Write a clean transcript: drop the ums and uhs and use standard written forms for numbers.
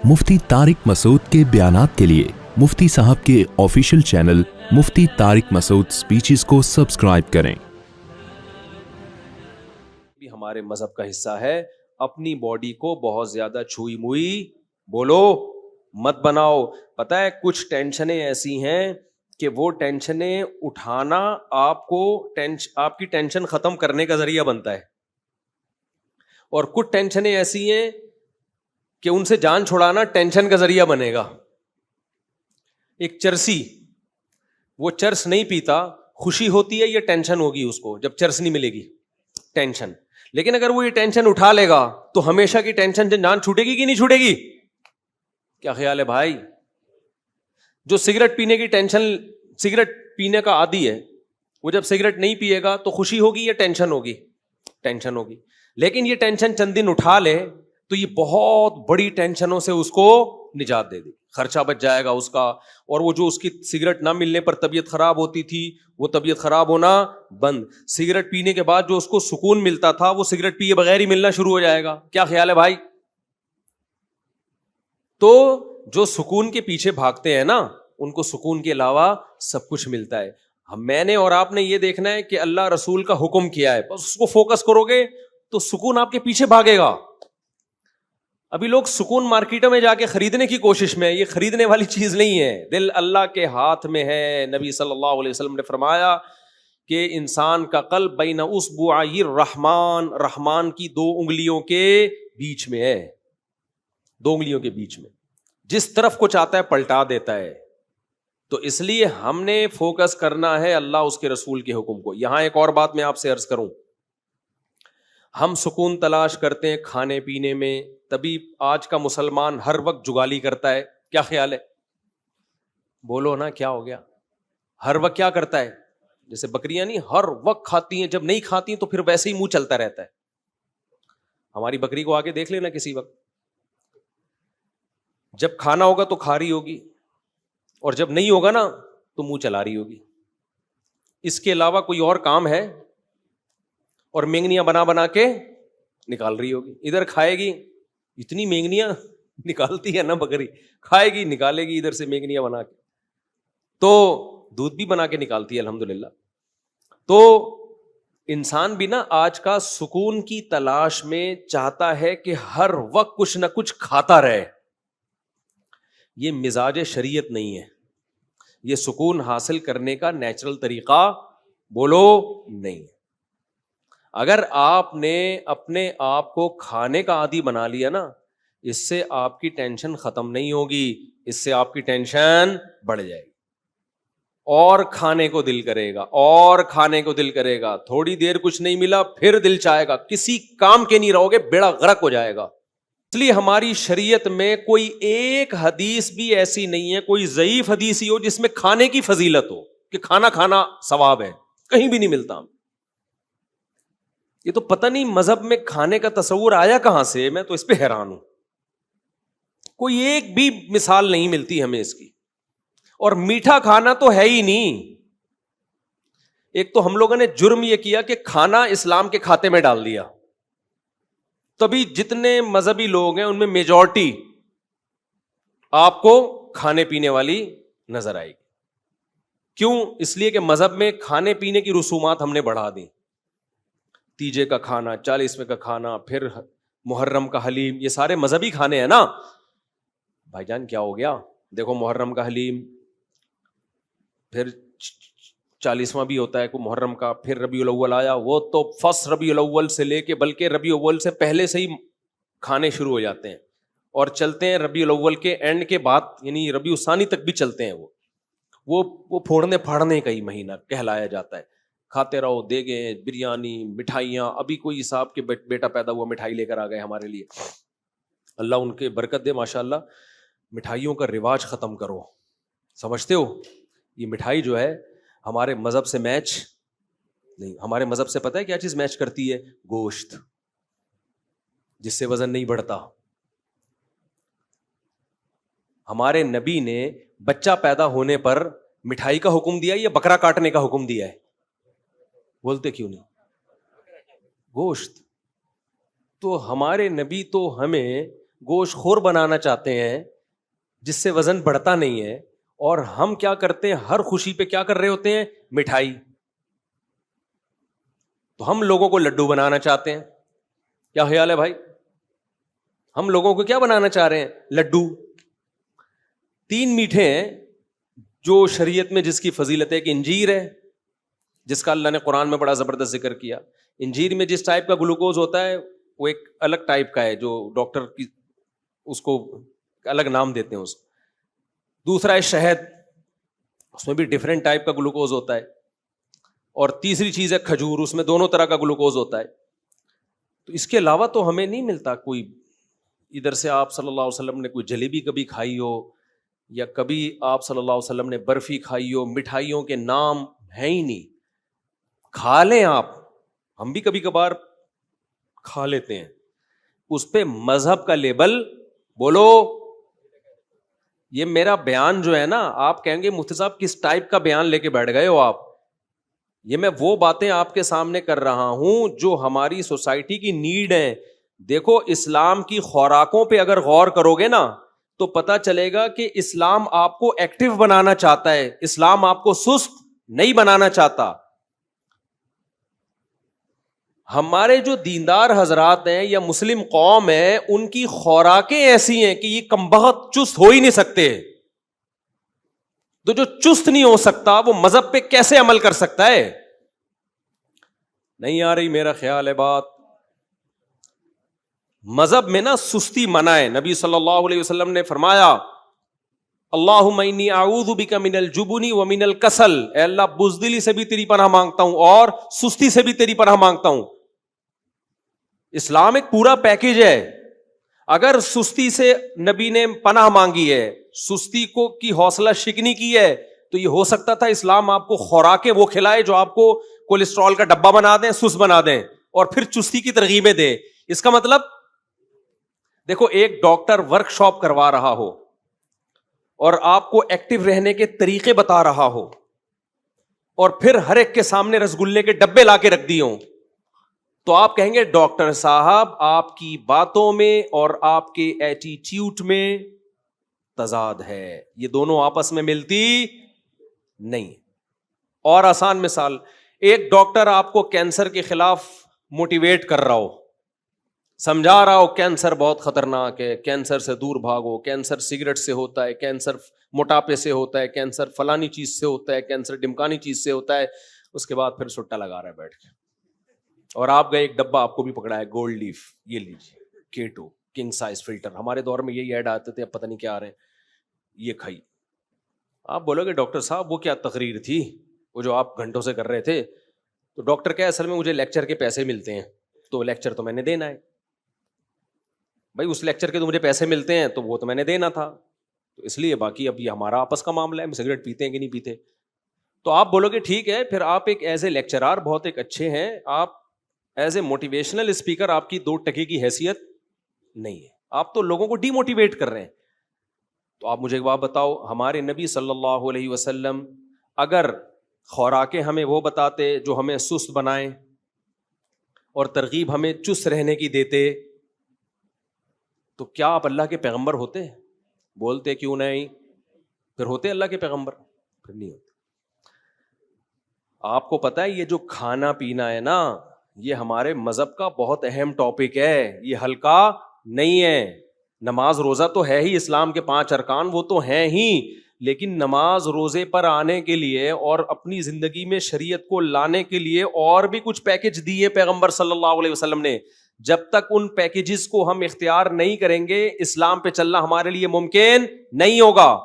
मुफ्ती तारिक मसूद के बयानात के लिए मुफ्ती साहब के ऑफिशियल चैनल मुफ्ती तारिक मसूद स्पीचेस को सब्सक्राइब करें। भी हमारे मजहब का हिस्सा है। अपनी बॉडी को बहुत ज्यादा छुई मुई बोलो मत बनाओ। पता है कुछ टेंशनें ऐसी हैं कि वो टेंशनें उठाना आपकी टेंशन खत्म करने का जरिया बनता है, और कुछ टेंशनें ऐसी हैं कि उनसे जान छुड़ाना टेंशन का जरिया बनेगा। एक चरसी, वो चरस नहीं पीता, खुशी होती है, ये टेंशन होगी उसको जब चरस नहीं मिलेगी, टेंशन। लेकिन अगर वो ये टेंशन उठा लेगा तो हमेशा की टेंशन से जान छूटेगी कि नहीं छूटेगी? क्या ख्याल है भाई? जो सिगरेट पीने की टेंशन, सिगरेट पीने का आदी है, वो जब सिगरेट नहीं पिएगा तो खुशी होगी या टेंशन होगी? टेंशन होगी। लेकिन ये टेंशन चंद दिन उठा ले तो ये बहुत बड़ी टेंशनों से उसको निजात दे दी, खर्चा बच जाएगा उसका। और वो जो उसकी सिगरेट ना मिलने पर तबीयत खराब होती थी, वो तबीयत खराब होना बंद। सिगरेट पीने के बाद जो उसको सुकून मिलता था, वो सिगरेट पिए बगैर ही मिलना शुरू हो जाएगा। क्या ख्याल है भाई? तो जो सुकून के पीछे भागते हैं ना, उनको सुकून के अलावा सब कुछ मिलता है। मैंने और आपने ये देखना है कि अल्लाह रसूल का हुक्म किया है, बस उसको फोकस करोगे तो सुकून आपके पीछे भागेगा। अभी लोग सुकून मार्केटों में जाके खरीदने की कोशिश में है, ये खरीदने वाली चीज नहीं है, दिल अल्लाह के हाथ में है। नबी सल्लल्लाहु अलैहि वसल्लम ने फरमाया कि इंसान का कल्ब बैन उसबुआइर रहमान, रहमान की दो उंगलियों के बीच में है, दो उंगलियों के बीच में, जिस तरफ को चाहता है पलटा देता है। तो इसलिए हमने फोकस करना है अल्लाह उसके रसूल के हुक्म को। यहां एक और बात मैं आपसे अर्ज करूं, हम सुकून तलाश करते हैं खाने पीने में, तभी आज का मुसलमान हर वक्त जुगाली करता है। क्या ख्याल है? बोलो ना, क्या हो गया? हर वक्त क्या करता है? जैसे बकरियां नहीं हर वक्त खाती हैं, जब नहीं खाती हैं तो फिर वैसे ही मुंह चलता रहता है। हमारी बकरी को आके देख लेना किसी वक्त, जब खाना होगा तो खा रही होगी, और जब नहीं होगा ना तो मुंह चला रही होगी। इसके अलावा कोई और काम है? और मेंगनियां बना बना के निकाल रही होगी। इधर खाएगी, इतनी मेंगनियां निकालती है ना बकरी, खाएगी निकालेगी इधर से मेंगनियां बना के, तो दूध भी बना के निकालती है अल्हम्दुलिल्लाह। तो इंसान भी ना आज का सुकून की तलाश में चाहता है कि हर वक्त कुछ ना कुछ खाता रहे। ये मिजाज शरीयत नहीं है, ये सुकून हासिल करने का नेचुरल तरीका बोलो नहीं है। अगर आपने अपने आप को खाने का आदी बना लिया ना, इससे आपकी टेंशन खत्म नहीं होगी, इससे आपकी टेंशन बढ़ जाएगी, और खाने को दिल करेगा, और खाने को दिल करेगा। थोड़ी देर कुछ नहीं मिला फिर दिल चाहेगा, किसी काम के नहीं रहोगे, बेड़ा गर्क हो जाएगा। इसलिए हमारी शरीयत में कोई एक हदीस भी ऐसी नहीं है, कोई ज़ईफ हदीस ही हो जिसमें खाने की फजीलत हो कि खाना खाना सवाब है, कहीं भी नहीं मिलता। ये तो पता नहीं मजहब में खाने का तस्वुर आया कहां से, मैं तो इस पे हैरान हूं। कोई एक भी मिसाल नहीं मिलती हमें इसकी। और मीठा खाना तो है ही नहीं। एक तो हम लोगों ने जुर्म यह किया कि खाना इस्लाम के खाते में डाल दिया, तभी जितने मजहबी लोग हैं उनमें मेजॉरिटी आपको खाने पीने वाली नजर आएगी। क्यों? इसलिए कि मजहब में खाने पीने की रसूमात हमने बढ़ा दी। तीजे का खाना, 40वें का खाना, फिर मुहर्रम का हलीम, ये सारे मजहबी खाने हैं ना। भाईजान क्या हो गया? देखो मुहर्रम का हलीम, फिर 40वां भी होता है को मुहर्रम का, फिर रबीउल अव्वल आया, वो तो फर्स्ट रबीउल अव्वल से लेके बल्कि रबीउल अव्वल से पहले से ही खाने शुरू हो जाते हैं और चलते हैं रबीउल अव्वल के एंड के बाद, यानी रबीउल सानी तक भी चलते हैं। वो फोड़ने फाड़ने का ही महीना कहलाया जाता है। खाते रहो, देगे, बिरयानी, मिठाइयाँ। अभी कोई साहब के बेटा पैदा हुआ, मिठाई लेकर आ गए हमारे लिए, अल्लाह उनके बरकत दे माशाल्लाह। मिठाइयों का रिवाज खत्म करो। समझते हो, ये मिठाई जो है हमारे मजहब से मैच नहीं। हमारे मजहब से पता है क्या चीज मैच करती है? गोश्त, जिससे वजन नहीं बढ़ता। हमारे नबी ने बच्चा पैदा होने पर मिठाई का हुक्म दिया या बकरा काटने का हुक्म दिया है? बोलते क्यों नहीं? गोश्त। तो हमारे नबी तो हमें گوشت خور بنانا چاہتے ہیں جس سے وزن بڑھتا نہیں ہے, اور ہم کیا کرتے ہیں, ہر خوشی پہ کیا کر رہے ہوتے ہیں, مٹھائی. تو ہم لوگوں کو لڈو بنانا چاہتے ہیں. کیا خیال ہے بھائی؟ ہم لوگوں کو کیا بنانا چاہ رہے ہیں, لڈو. 3 میٹھے ہیں جو شریعت میں جس کی فضیلت ہے, کہ انجیر ہے جس کا اللہ نے قرآن میں بڑا زبردست ذکر کیا. انجیر میں جس ٹائپ کا گلوکوز ہوتا ہے وہ ایک الگ ٹائپ کا ہے, جو ڈاکٹر کی اس کو الگ نام دیتے ہیں اس کو. دوسرا ہے شہد, اس میں بھی ڈفرینٹ ٹائپ کا گلوکوز ہوتا ہے. اور تیسری چیز ہے کھجور, اس میں دونوں طرح کا گلوکوز ہوتا ہے. تو اس کے علاوہ تو ہمیں نہیں ملتا کوئی. ادھر سے آپ صلی اللہ علیہ وسلم نے کوئی جلیبی کبھی کھائی ہو, یا کبھی آپ صلی اللہ علیہ وسلم نے برفی کھائی ہو, مٹھائیوں کے نام ہیں ہی نہیں. کھا لیں آپ, ہم بھی کبھی کبھار کھا لیتے ہیں, اس پہ مذہب کا لیبل بولو. یہ میرا بیان جو ہے نا, آپ کہیں گے مفتی صاحب کس ٹائپ کا بیان لے کے بیٹھ گئے ہو آپ. یہ میں وہ باتیں آپ کے سامنے کر رہا ہوں جو ہماری سوسائٹی کی نیڈ ہیں. دیکھو اسلام کی خوراکوں پہ اگر غور کرو گے نا تو پتا چلے گا کہ اسلام آپ کو ایکٹیو بنانا چاہتا ہے, اسلام آپ کو سست نہیں بنانا چاہتا. ہمارے جو دیندار حضرات ہیں یا مسلم قوم ہے, ان کی خوراکیں ایسی ہیں کہ یہ کمبخت چست ہو ہی نہیں سکتے. تو جو چست نہیں ہو سکتا وہ مذہب پہ کیسے عمل کر سکتا ہے؟ نہیں آ رہی میرا خیال ہے بات. مذہب میں نا سستی منع ہے. نبی صلی اللہ علیہ وسلم نے فرمایا اللہم انی اعوذ بک من الجبن ومن الکسل, اے اللہ بزدلی سے بھی تیری پناہ مانگتا ہوں اور سستی سے بھی تیری پناہ مانگتا ہوں. اسلام ایک پورا پیکج ہے. اگر سستی سے نبی نے پناہ مانگی ہے, سستی کو کی حوصلہ شکنی کی ہے, تو یہ ہو سکتا تھا اسلام آپ کو خوراکیں وہ کھلائے جو آپ کو کولیسٹرول کا ڈبہ بنا دیں, سست بنا دیں, اور پھر چستی کی ترغیبیں دے. اس کا مطلب دیکھو, ایک ڈاکٹر ورک شاپ کروا رہا ہو اور آپ کو ایکٹیو رہنے کے طریقے بتا رہا ہو, اور پھر ہر ایک کے سامنے رسگلے کے ڈبے لا کے رکھ دیے ہوں, تو آپ کہیں گے ڈاکٹر صاحب آپ کی باتوں میں اور آپ کے ایٹیٹیوڈ میں تضاد ہے, یہ دونوں آپس میں ملتی نہیں. اور آسان مثال, ایک ڈاکٹر آپ کو کینسر کے خلاف موٹیویٹ کر رہا ہو, سمجھا رہا ہو کینسر بہت خطرناک ہے, کینسر سے دور بھاگو, کینسر سگریٹ سے ہوتا ہے, کینسر موٹاپے سے ہوتا ہے, کینسر فلانی چیز سے ہوتا ہے, کینسر ڈمکانی چیز سے ہوتا ہے. اس کے بعد پھر سٹا لگا رہا ہے بیٹھ کے, اور آپ گئے ایک ڈبہ آپ کو بھی پکڑا ہے گولڈ لیف, یہ لیجیے کیٹو کنگ سائز فلٹر. ہمارے دور میں یہی ایڈ آتے تھے, اب پتہ نہیں کیا آ رہے ہیں, یہ کھائی. آپ بولو گے ڈاکٹر صاحب وہ کیا تقریر تھی وہ جو آپ گھنٹوں سے کر رہے تھے؟ تو ڈاکٹر کیا, اصل میں مجھے لیکچر کے پیسے ملتے ہیں, تو لیکچر تو میں نے دینا ہے بھائی, اس لیکچر کے تو مجھے پیسے ملتے ہیں تو وہ تو میں نے دینا تھا, تو اس لیے باقی اب یہ ہمارا آپس کا معاملہ ہے, ہم سگریٹ پیتے ہیں کہ نہیں پیتے. تو آپ بولو گے ٹھیک ہے, پھر آپ ایک ایز اے لیکچرار بہت ایک اچھے ہیں, آپ ایز اے موٹیویشنل اسپیکر آپ کی 2 ٹکے کی حیثیت نہیں ہے, آپ تو لوگوں کو ڈی موٹیویٹ کر رہے ہیں. تو آپ مجھے ایک بات بتاؤ, ہمارے نبی صلی اللہ علیہ وسلم اگر خوراکیں ہمیں وہ بتاتے جو ہمیں سست بنائیں اور ترغیب ہمیں چست رہنے کی دیتے, تو کیا آپ اللہ کے پیغمبر ہوتے؟ بولتے کیوں نہیں, پھر ہوتے اللہ کے پیغمبر؟ پھر نہیں ہوتے. آپ کو پتا ہے یہ جو کھانا پینا ہے نا, یہ ہمارے مذہب کا بہت اہم ٹاپک ہے, یہ ہلکا نہیں ہے. نماز روزہ تو ہے ہی, اسلام کے 5 ارکان وہ تو ہیں ہی, لیکن نماز روزے پر آنے کے لیے اور اپنی زندگی میں شریعت کو لانے کے لیے اور بھی کچھ پیکج دیے پیغمبر صلی اللہ علیہ وسلم نے. جب تک ان پیکیجز کو ہم اختیار نہیں کریں گے, اسلام پہ چلنا ہمارے لیے ممکن نہیں ہوگا.